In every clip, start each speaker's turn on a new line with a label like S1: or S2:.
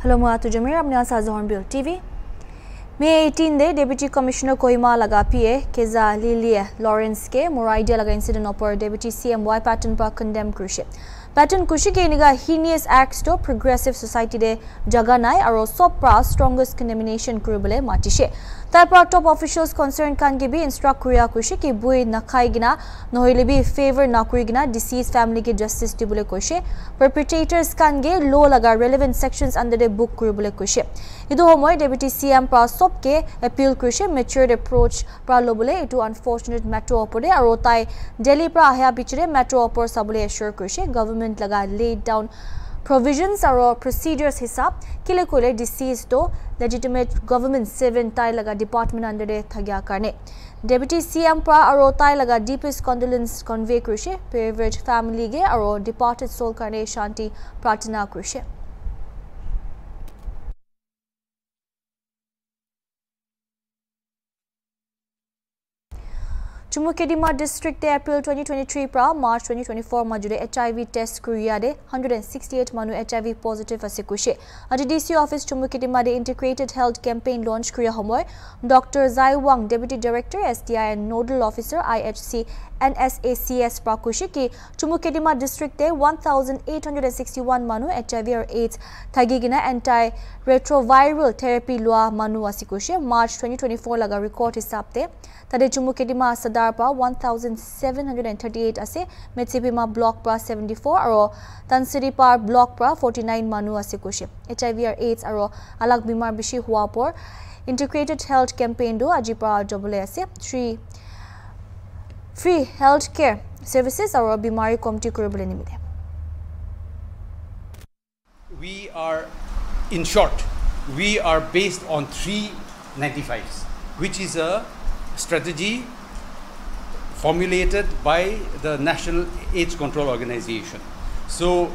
S1: Hello, मैं आतु जमीर अपने आसाज़ Hornbill TV. May 18 दे Deputy Commissioner Kohima लगा पिए केजा लिलिए लॉरेंस के मोराइडिया लगा इंसिडेंट पर Deputy CM Y पैटर्न पर condemn कृषि. पैटर्न कृषि के निगा heinous acts to progressive society दे जगह नाय और सब प्रा strongest condemnation करुबले माटिशे. तापर top officials concerned kan के भी instruct कुरिया कृषि की बुई नखाई गिना नहोइले भी favor नाकुरी गिना deceased family के justice दिबुले कृषि. Perpetrators kan के law लगा relevant sections under the book करुबले कृषि. इदो होमोय Deputy CM प्रा सब के appeal कृषि matured approach प्रा लोबले इटू unfortunate metro opode और ताई Delhi प्रा आया बिचरे metro opor सबले assure कृषि government लगा laid down provisions और procedures हिसाब किले कोले deceased तो legitimate government servant ताई लगा department under the थग्या करने. Deputy CM प्रा और ताई लगा deepest condolence convey कृषि bereaved family के और departed soul करने शांति प्रार्थना कृषि. Chumukedima district April 2023 pra March 2024 majude HIV test kuriya de 168 manu HIV positive ase kushe. Adi DC office Chumukedima de integrated health campaign launch kuriya homoy Dr. Zai Wang deputy director SDI and nodal officer IHC NSACS pra kushe ki Chumukedima district de 1861 manu HIV or AIDS thagigina anti retroviral therapy lua manu ase kushe. March 2024 laga record hisab te tade Chumukedima sadar pa 1738 ase Metsipima block pra 74 aro Tansiri par block pra 49 manu ase kushe. HIV or AIDS aro alag bimar bishi hua por integrated health campaign do aji pra double ase free health care services aro bimari committee kuribole nimide.
S2: We are, in short, we are based on 395s, which is a strategy formulated by the National AIDS Control Organization. So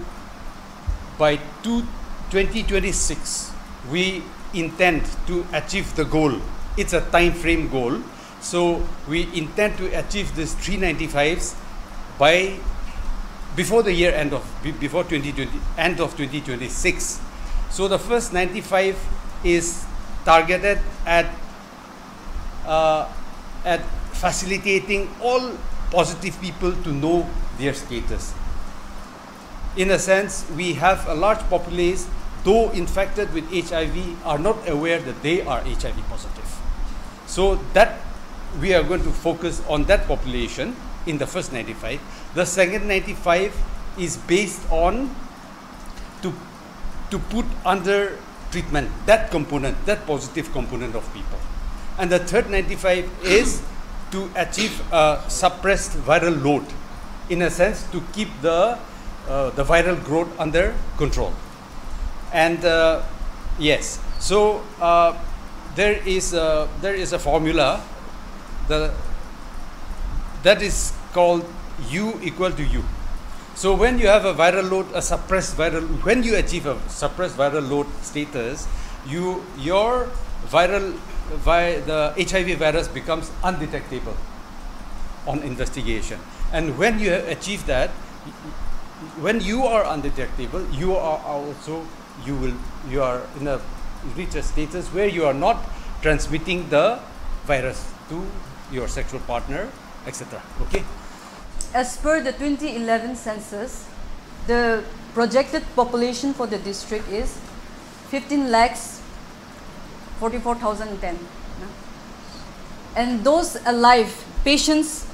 S2: by 2026, we intend to achieve the goal. It's a time frame goal. So we intend to achieve this 395s by before the year end of before 2020 end of 2026. So the first 95 is targeted at facilitating all positive people to know their status. In a sense, we have a large populace, though infected with HIV, are not aware that they are HIV positive. So that we are going to focus on that population in the first 95. The second 95 is based on to put under treatment that component, that positive component of people. And the third 95 is to achieve a suppressed viral load, in a sense to keep the viral growth under control. And yes, so there is a formula that is called U equal to U. So when you have a viral load, a suppressed viral, when you achieve a suppressed viral load status, your the HIV virus becomes undetectable on investigation. And when you achieve that, when you are undetectable, you are in a reach a status where you are not transmitting the virus to your sexual partner, etc. Okay.
S3: As per the 2011 census, the projected population for the district is 15,44,010. And those alive, patients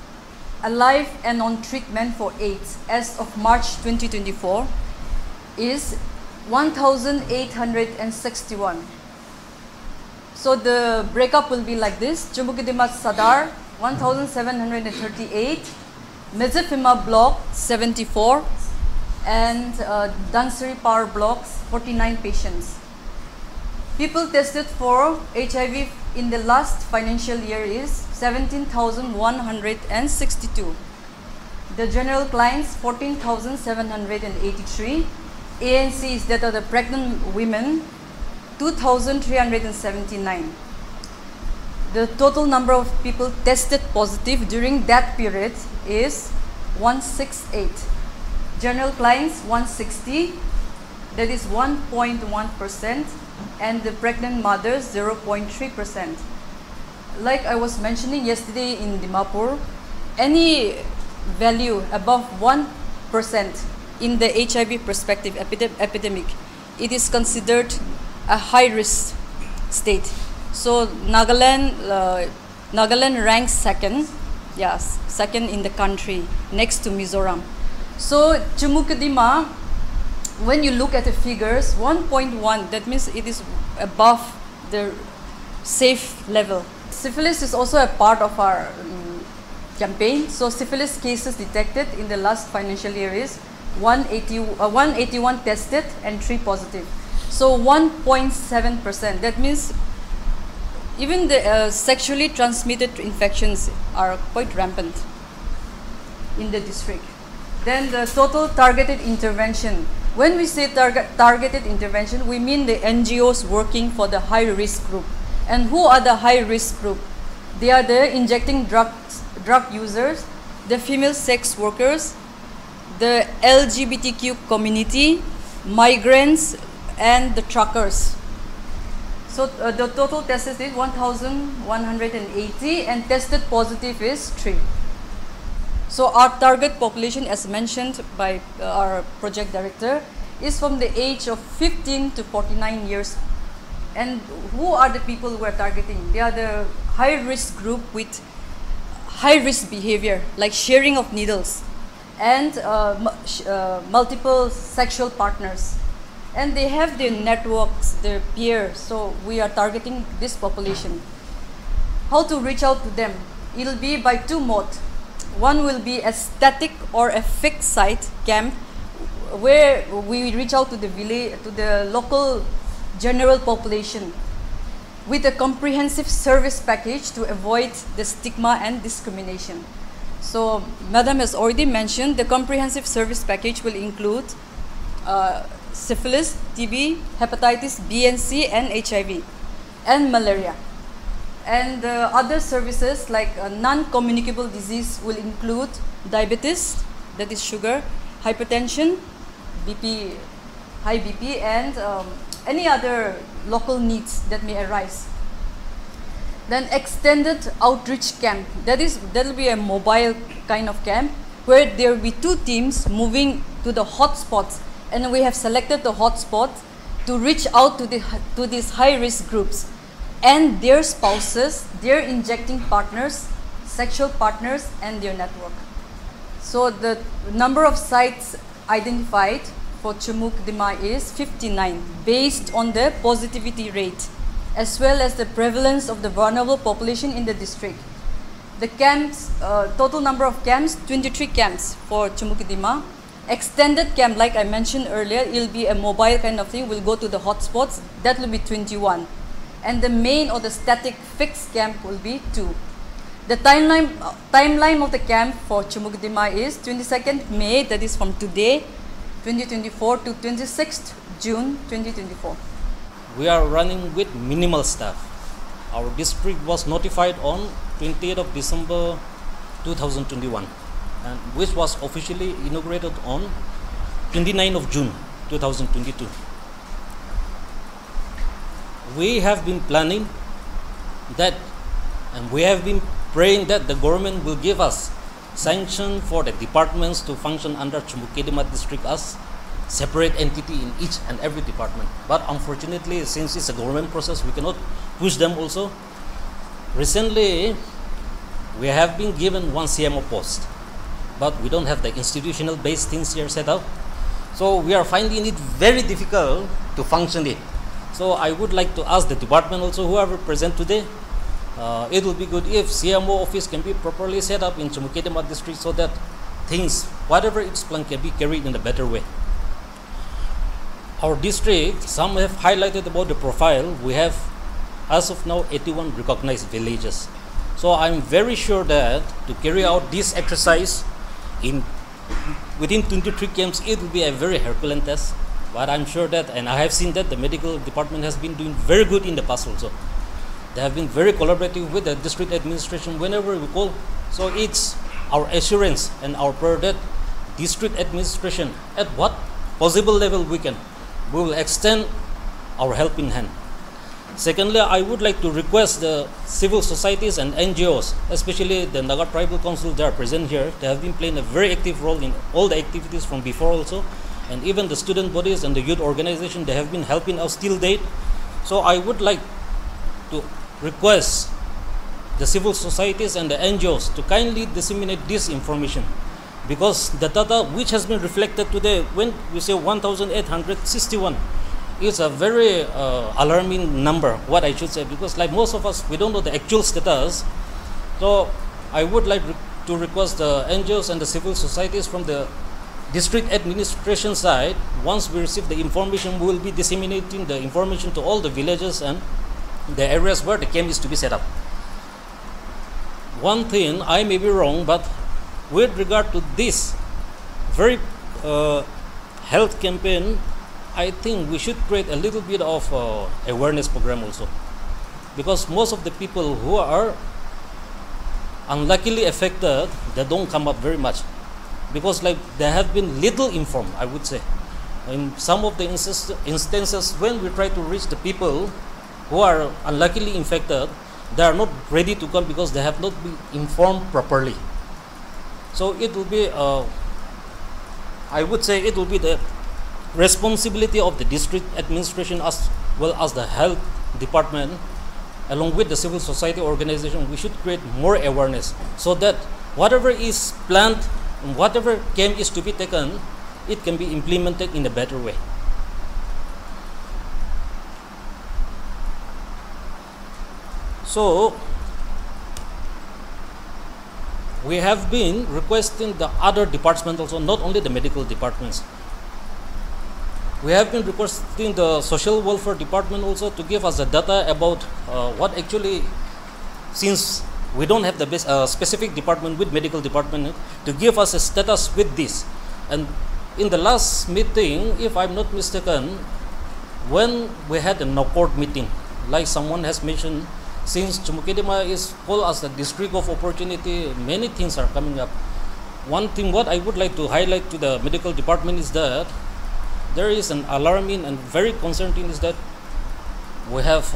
S3: alive and on treatment for AIDS as of March 2024 is 1,861. So the breakup will be like this: Chumukedima Sadar 1,738, Metsipima block 74, and Dansari power blocks 49 patients. People tested for HIV in the last financial year is 17,162. The general clients 14,783. ANCs, that are the pregnant women, 2,379. The total number of people tested positive during that period is 168. General clients 160. that is 1.1%, and the pregnant mothers 0.3%. Like I was mentioning yesterday in Dimapur, any value above 1% in the HIV perspective epidemic, it is considered a high-risk state. So Nagaland ranks second, yes, second in the country, next to Mizoram. So Chumukadima, when you look at the figures, 1.1, that means it is above the safe level. Syphilis is also a part of our campaign. So syphilis cases detected in the last financial year is 181 tested and 3 positive. So 1.7%. That means even the sexually transmitted infections are quite rampant in the district. Then the total targeted intervention. When we say targeted intervention, we mean the NGOs working for the high-risk group. And who are the high-risk group? They are the injecting drug users, the female sex workers, the LGBTQ community, migrants, and the truckers. So the total tested is 1,180 and tested positive is 3. So our target population, as mentioned by our project director, is from the age of 15 to 49 years. And who are the people we are targeting? They are the high-risk group with high-risk behavior, like sharing of needles and multiple sexual partners. And they have their networks, their peers, so we are targeting this population. How to reach out to them? It will be by 2 modes. One will be a static or a fixed site camp where we reach out to the village, to the local general population with a comprehensive service package to avoid the stigma and discrimination. So Madam has already mentioned the comprehensive service package will include syphilis, TB, hepatitis B and C, and HIV, and malaria. And other services like non-communicable disease will include diabetes, that is sugar, hypertension, BP, high BP, and any other local needs that may arise. Then extended outreach camp, that will be a mobile kind of camp where there will be 2 teams moving to the hotspots, and we have selected the hotspot to reach out to these high-risk groups and their spouses, their injecting partners, sexual partners, and their network. So the number of sites identified for Chumukdima is 59 based on the positivity rate as well as the prevalence of the vulnerable population in the district. The camps, total number of camps, 23 camps for Chumukdima. Extended camp, like I mentioned earlier, it will be a mobile kind of thing. We'll go to the hotspots. That will be 21. And the main or the static fixed camp will be 2. The timeline of the camp for Chumukdima is 22nd May, that is from today, 2024 to 26th June 2024.
S4: We are running with minimal staff. Our district was notified on 28th of December 2021, and which was officially inaugurated on 29th of June 2022. We have been planning that, and we have been praying that the government will give us sanction for the departments to function under Chumukdima district as separate entity in each and every department. But unfortunately, since it's a government process, we cannot push them also. Recently, we have been given 1 CMO post, but we don't have the institutional based things here set up. So we are finding it very difficult to function it. So I would like to ask the department also, whoever present today, it will be good if CMO office can be properly set up in Chumukdima district so that things, whatever it's planned, can be carried in a better way. Our district, some have highlighted about the profile. We have, as of now, 81 recognized villages. So I'm very sure that to carry out this exercise within 23 camps, it will be a very Herculean task. But I'm sure that, and I have seen that the medical department has been doing very good in the past also. They have been very collaborative with the district administration whenever we call. So it's our assurance and our prayer that district administration, at what possible level we can, we will extend our helping hand. Secondly, I would like to request the civil societies and NGOs, especially the Naga Tribal Council that are present here. They have been playing a very active role in all the activities from before also, and even the student bodies and the youth organization, they have been helping us till date. So I would like to request the civil societies and the NGOs to kindly disseminate this information, because the data which has been reflected today, when we say 1,861, is a very alarming number, what I should say, because like most of us, we don't know the actual status. So I would like to request the NGOs and the civil societies from the district administration side, once we receive the information, we will be disseminating the information to all the villages and the areas where the camp is to be set up. One thing, I may be wrong, but with regard to this very health campaign, I think we should create a little bit of awareness program also, because most of the people who are unluckily affected, they don't come up very much, because like they have been little informed, I would say. In some of the instances, when we try to reach the people who are unluckily infected, they are not ready to come because they have not been informed properly. So it will be, I would say it will be the responsibility of the district administration as well as the health department, along with the civil society organization. We should create more awareness so that whatever is planned, whatever camp is to be taken, it can be implemented in a better way. So we have been requesting the other departments also, not only the medical departments. We have been requesting the social welfare department also to give us the data about what actually, since we don't have the specific department with medical department, to give us a status with this. And in the last meeting, if I'm not mistaken, when we had a no-court meeting, like someone has mentioned, since Chumukidima is called as the district of opportunity, many things are coming up. One thing what I would like to highlight to the medical department is that there is an alarming and very concerning is that we have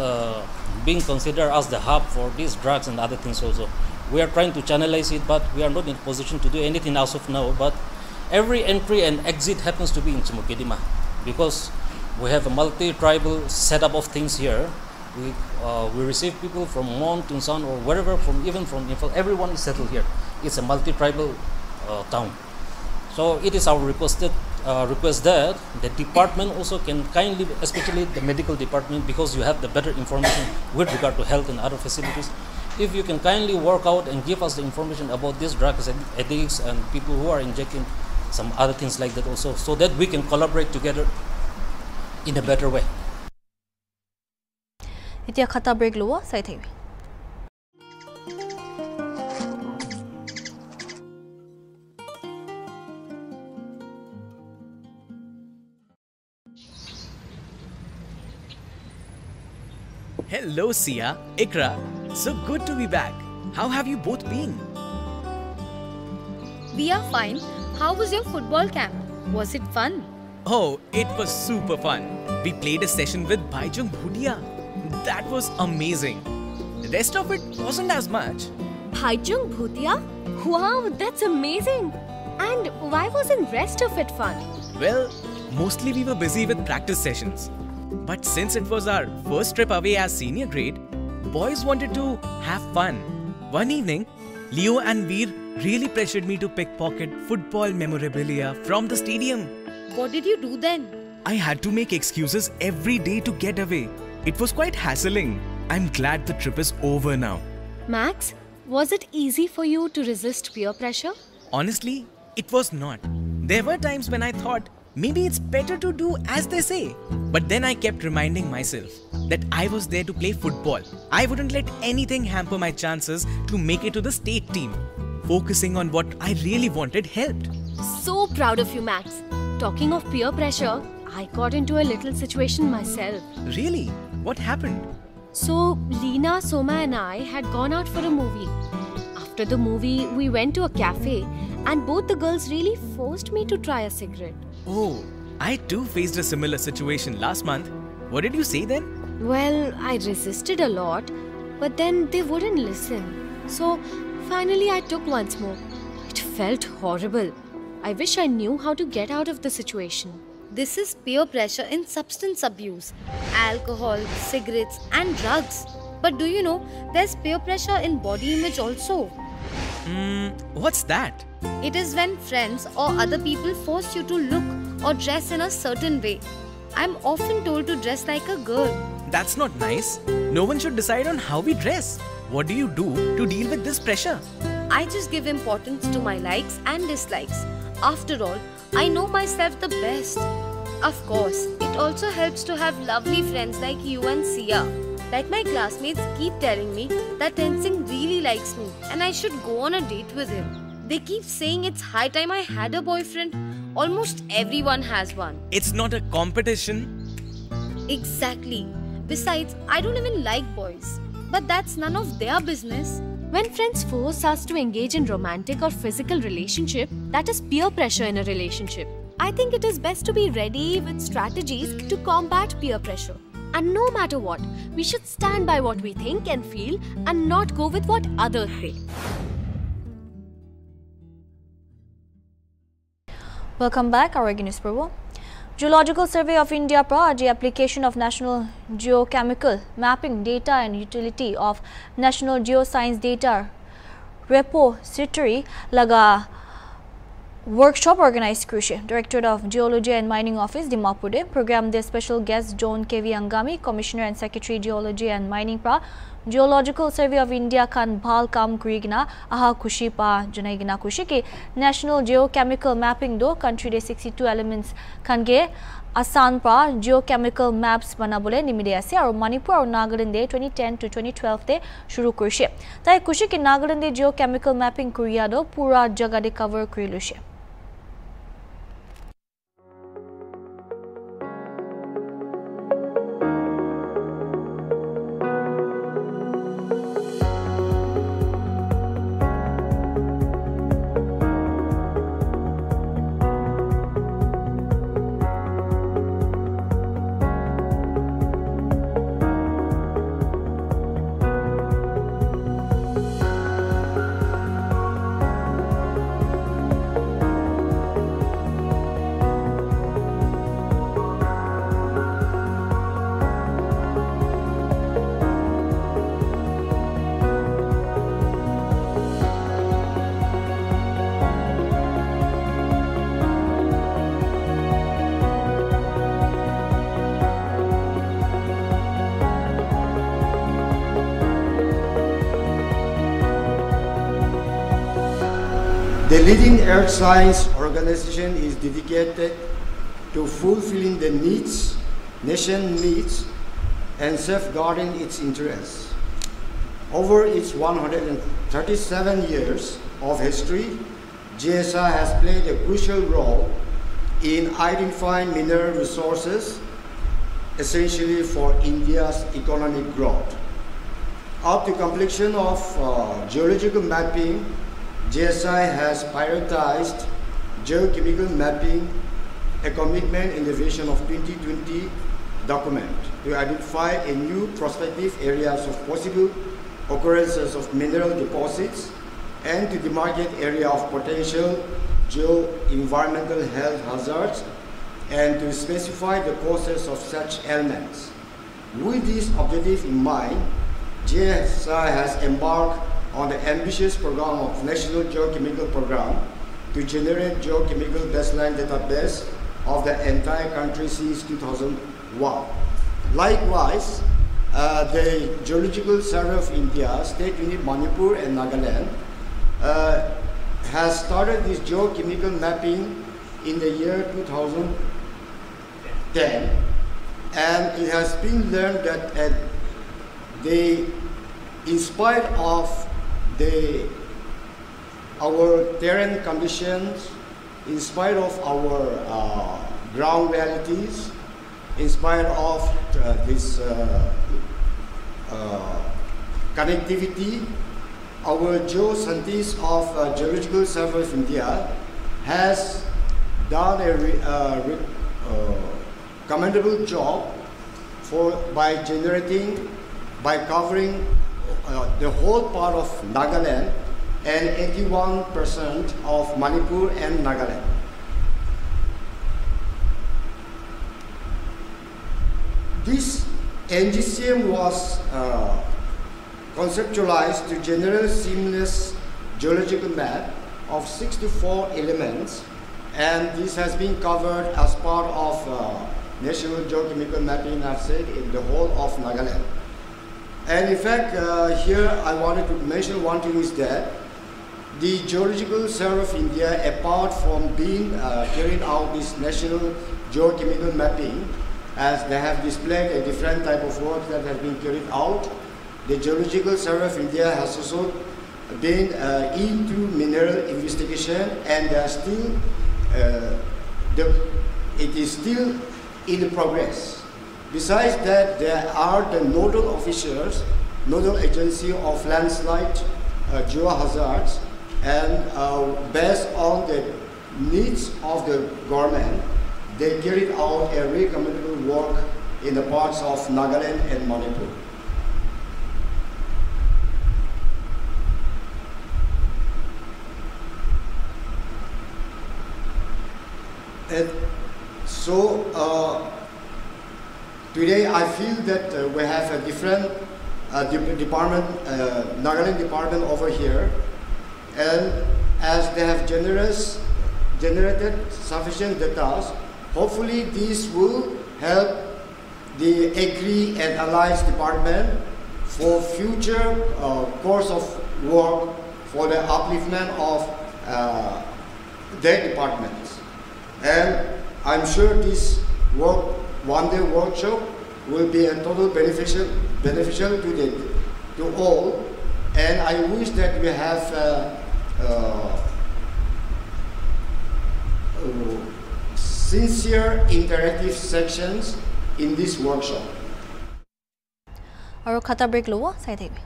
S4: been considered as the hub for these drugs and other things also. We are trying to channelize it, but we are not in a position to do anything as of now. But every entry and exit happens to be in Chumukidima, because we have a multi-tribal setup of things here. We receive people from Mon, Tunsan, or wherever, even from Infal. Everyone is settled here. It's a multi-tribal town. So it is our request that the department also can kindly, especially the medical department, because you have the better information with regard to health and other facilities, if you can kindly work out and give us the information about these drugs and addicts and people who are injecting some other things like that also, so that we can collaborate together in a better way.
S1: Itia khata break luwa sai thei.
S5: Hello Sia, Ikra. So good to be back. How have you both been?
S6: We are fine. How was your football camp? Was it fun?
S5: Oh, it was super fun. We played a session with Bhaijung Bhutia. That was amazing. The rest of it wasn't as much.
S6: Bhaijung Bhutia? Wow, that's amazing. And why wasn't rest of it fun?
S5: Well, mostly we were busy with practice sessions. But since it was our first trip away as senior grade, boys wanted to have fun. One evening, Leo and Veer really pressured me to pickpocket football memorabilia from the stadium.
S6: What did you do then?
S5: I had to make excuses every day to get away. It was quite hassling. I'm glad the trip is over now.
S6: Max, was it easy for you to resist peer pressure?
S5: Honestly, it was not. There were times when I thought maybe it's better to do as they say. But then I kept reminding myself that I was there to play football. I wouldn't let anything hamper my chances to make it to the state team. Focusing on what I really wanted helped.
S6: So proud of you, Max. Talking of peer pressure, I got into a little situation myself.
S5: Really? What happened?
S6: So, Leena, Soma and I had gone out for a movie. After the movie, we went to a cafe and both the girls really forced me to try a cigarette.
S5: Oh, I too faced a similar situation last month. What did you say then?
S6: Well, I resisted a lot, but then they wouldn't listen. So finally I took once more. It felt horrible. I wish I knew how to get out of the situation.
S7: This is peer pressure in substance abuse, alcohol, cigarettes and drugs. But do you know, there's peer pressure in body image also.
S5: What's that?
S7: It is when friends or other people force you to look or dress in a certain way. I'm often told to dress like a girl.
S5: That's not nice. No one should decide on how we dress. What do you do to deal with this pressure?
S7: I just give importance to my likes and dislikes. After all, I know myself the best. Of course, it also helps to have lovely friends like you and Sia. Like my classmates keep telling me that Tenzing really likes me and I should go on a date with him. They keep saying it's high time I had a boyfriend. Almost everyone has one.
S5: It's not a competition.
S7: Exactly. Besides, I don't even like boys. But that's none of their business.
S6: When friends force us to engage in romantic or physical relationship, that is peer pressure in a relationship. I think it is best to be ready with strategies to combat peer pressure. And no matter what, we should stand by what we think and feel and not go with what others say.
S1: Welcome back, our news program. Geological Survey of India pra application of National Geochemical Mapping Data and Utility of National Geoscience Data Repository laga workshop organized Krushe. Directorate of Geology and Mining Office Dimapur program the special guest John KV Angami, Commissioner and Secretary Geology and Mining pra Geological Survey of India kan bhal kam kurigina aha khushi pa janaigina khushi ki National Geochemical Mapping do country de 62 elements kange asan pa geochemical maps banabole nimide ase aru Manipur aru Nagaland de 2010 to 2012 te shuru kurishe tai khushi ki Nagaland de geochemical mapping kuriya do pura jaga de cover kurilushe.
S8: The leading earth science organization is dedicated to fulfilling the needs, nation needs, and safeguarding its interests. Over its 137 years of history, GSI has played a crucial role in identifying mineral resources, essentially for India's economic growth. Up to completion of geological mapping, GSI has prioritized geochemical mapping, a commitment in the vision of 2020 document to identify a new prospective areas of possible occurrences of mineral deposits and to demarcate area of potential geo-environmental health hazards and to specify the causes of such elements. With this objective in mind, GSI has embarked on the ambitious program of National Geochemical Program to generate geochemical baseline database of the entire country since 2001. Likewise, the Geological Survey of India, State Unit Manipur and Nagaland, has started this geochemical mapping in the year 2010, and it has been learned that in spite of our terrain conditions, in spite of our ground realities, in spite of this connectivity, our geoscientists of Geological Survey of India has done a commendable job by covering the whole part of Nagaland and 81% of Manipur and Nagaland. This NGCM was conceptualized to generate seamless geological map of 64 elements, and this has been covered as part of National Geochemical Mapping, I've said, in the whole of Nagaland. And in fact, here I wanted to mention one thing is that the Geological Survey of India, apart from being carried out this National Geochemical Mapping, as they have displayed a different type of work that has been carried out, the Geological Survey of India has also been into mineral investigation, and they are still, it is still in progress. Besides that, there are the nodal officers, nodal agency of landslide geohazards, and based on the needs of the government, they carried out a very commendable work in the parts of Nagaland and Manipur. And so today I feel that we have a different department, Nagaland department over here, and as they have generated sufficient data, hopefully this will help the Agri and Allies department for future course of work for the upliftment of their departments. And I'm sure this one-day workshop will be a total beneficial to all. And I wish that we have sincere interactive sections in this workshop.
S1: Aro khata break lowa sai thaibe.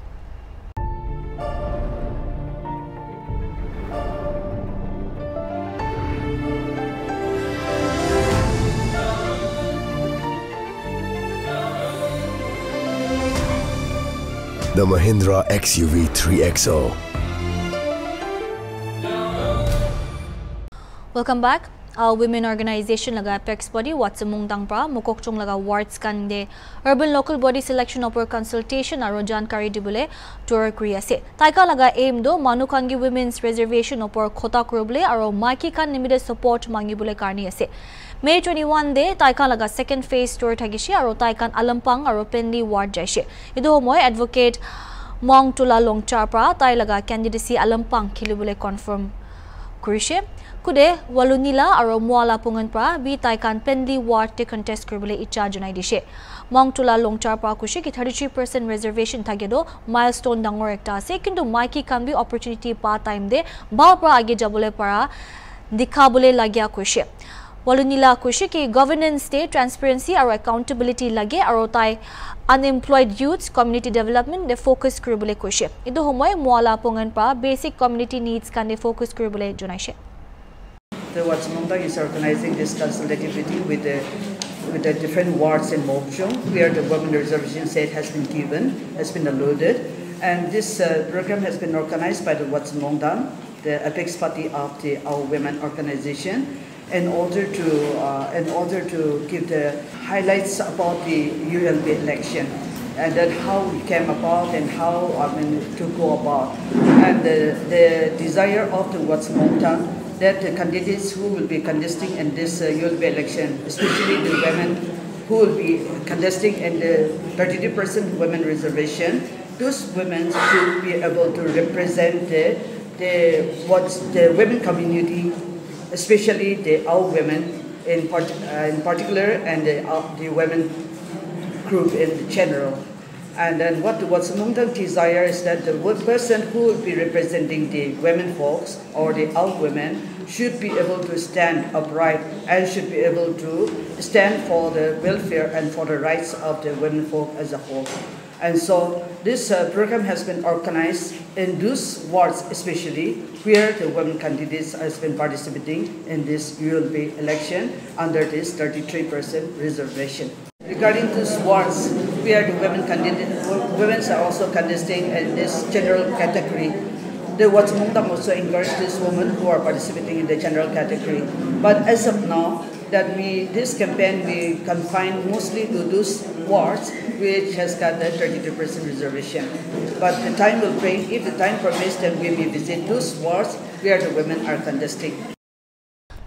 S9: The Mahindra XUV 3XO.
S1: Welcome back. Our women organization laga apex body watsamung tangpra mukokchung laga wards kande urban local body selection upper consultation aro jankari dibule tour kuri ase. Taika laga aim do manukangi women's reservation upper khota kurble aro maiki kan nimide support mangibule karni ase. May 21 de Taika laga second phase tour thagishi aro Taikan Alampang aro Pendi ward jaishe. Idu homoy advocate Mong Tula Longchapra Tai laga candidacy Alampang khilibule confirm kurishe. Kude Walunila aro Muala Punganpra bi Taikan Pendi ward te contest kurbule icha junai dishe. Mong Tula Longchapra kushi ki 33% reservation thagedo milestone dangor ekta ase kintu maiki kan bi opportunity pa time de ba pra age jabule para dikhabule lagya kushi. Walunila kushi ki governance te transparency aro accountability lage aro tai unemployed youths community development de focus kuribule kushi. Idu homoy Muala Punganpra basic community needs kan de focus kuribule junaishe.
S10: The Watsamongtang is organizing this consultative meeting with the different wards in Mokchung, where the women reservation set has been allotted, and this program has been organized by the Watsamongtang, the apex party of our women organization, in order to give the highlights about the ULB election, and then how it came about and how to go about, and the desire of the Watsamongtang that the candidates who will be contesting in this ULB election, especially the women who will be contesting in the 32% women reservation, those women should be able to represent the women community, especially our women in particular, and the women group in general. And then what the Watsamongtang desire is that the person who will be representing the women folks or the out women should be able to stand upright and should be able to stand for the welfare and for the rights of the women folk as a whole. And so this program has been organized in those wards especially where the women candidates has been participating in this ULP election under this 33% reservation. Regarding these wards where the women candidates, women are also contesting in this general category. The Watmungdam also encouraged these women who are participating in the general category. But as of now, that this campaign we confine mostly to those wards which has got the 32% reservation. But the time will bring, if the time permits, then we may visit those wards where the women are contesting.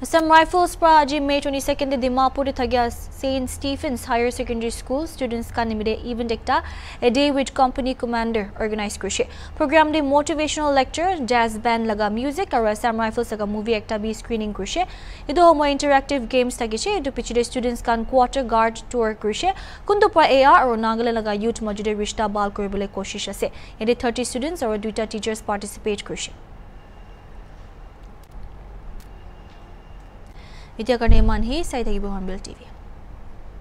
S1: Some rifles pra aji May 22nd Dimapur thagya St. Stephen's Higher Secondary School students kanimide event ekta a day with company commander organized krishe. Program de motivational lecture, jazz band laga music aru Assam Rifles laga movie ekta bi screening krishe. Idu homo interactive games tagiche idu pichide students kan quarter guard tour krishe. Kundu pra AR aru Nagaland laga youth majude rishta bal koribole koshish ase. Ede 30 students aru 2 teachers participate krishe. Video karne man hi sai thakibo Hornbill TV.